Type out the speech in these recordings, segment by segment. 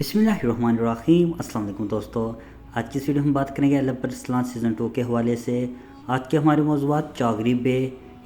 बिस्मिल्लाहिर्रहमानिर्रहीम। अस्सलाम वालेकुम दोस्तों, आज की इस वीडियो में हम बात करेंगे एलब अरसलान सीज़न 2 के हवाले से। आज के हमारे मौज़ूआत चागरी बे,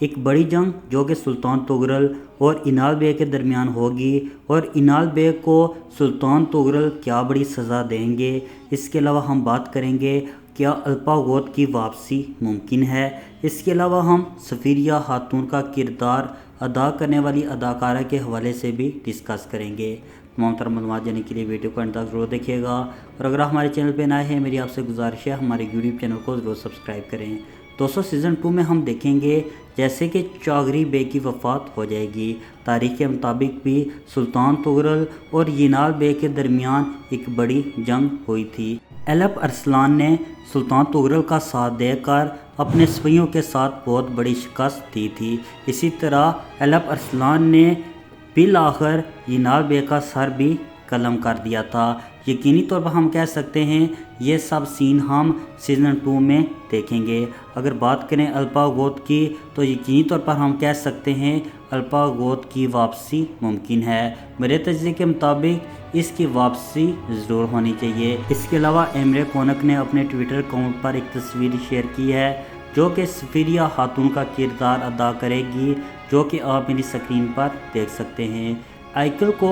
एक बड़ी जंग जो कि सुल्तान तुगरल और इनाल बे के दरमियान होगी और इनाल बे को सुल्तान तुगरल क्या बड़ी सज़ा देंगे। इसके अलावा हम बात करेंगे क्या अल्पागोत की वापसी मुमकिन है। इसके अलावा हम सफ़ीरिया खातून का किरदार अदा करने वाली अदाकारा के हवाले से भी डिस्कस करेंगे। तमाम तरह मालूमात जाने के लिए वीडियो को अंत तक ज़रूर देखिएगा और अगर हमारे चैनल पर नए हैं मेरी आपसे गुजारिश है हमारे यूट्यूब चैनल को ज़रूर सब्सक्राइब करें। दोस्तों, सीज़न 2 में हम देखेंगे जैसे कि चागरी बे की वफ़ात हो जाएगी। तारीख़ के मुताबिक भी सुल्तान तुगरल और यिनाल बे के दरमियान एक बड़ी जंग हुई थी। एलब अरसलान ने सुल्तान तुगरल का साथ देकर अपने सिपाहियों के साथ बहुत बड़ी शिकस्त दी थी। इसी तरह एलब अरसलान ने बिल आखिर यिनाल बे का सर भी कलम कर दिया था। यकीनी तौर पर हम कह सकते हैं ये सब सीन हम सीज़न 2 में देखेंगे। अगर बात करें अल्पागोत की तो यकीनी तौर पर हम कह सकते हैं अल्पागोत की वापसी मुमकिन है। मेरे तजज़िये के मुताबिक इसकी वापसी ज़रूर होनी चाहिए। इसके अलावा एमरे कोनक ने अपने ट्विटर अकाउंट पर एक तस्वीर शेयर की है जो कि सफ़ीरिया खातून का किरदार अदा करेगी, जो कि आप मेरी स्क्रीन पर देख सकते हैं। आइकल को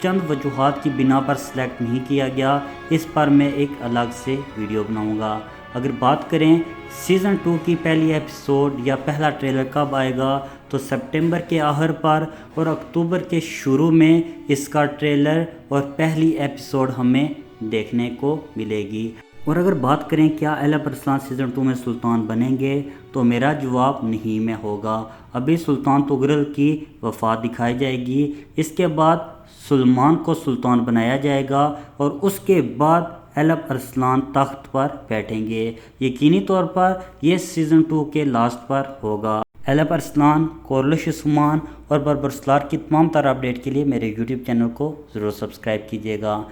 चंद वजूहात की बिना पर सिलेक्ट नहीं किया गया, इस पर मैं एक अलग से वीडियो बनाऊंगा। अगर बात करें सीज़न 2 की पहली एपिसोड या पहला ट्रेलर कब आएगा तो सितंबर के आखिर पर और अक्टूबर के शुरू में इसका ट्रेलर और पहली एपिसोड हमें देखने को मिलेगी। और अगर बात करें क्या एलब अरसलान सीज़न 2 में सुल्तान बनेंगे तो मेरा जवाब नहीं में होगा। अभी सुल्तान तुगरल की वफ़ात दिखाई जाएगी, इसके बाद सुलेमान को सुल्तान बनाया जाएगा और उसके बाद एलब अरसलान तख्त पर बैठेंगे। यकीनी तौर पर यह सीज़न 2 के लास्ट पर होगा। एलब अरसलान, कोरलिश उस्मान और बरबरसलार की तमाम तरह अपडेट के लिए मेरे यूट्यूब चैनल को ज़रूर सब्सक्राइब कीजिएगा।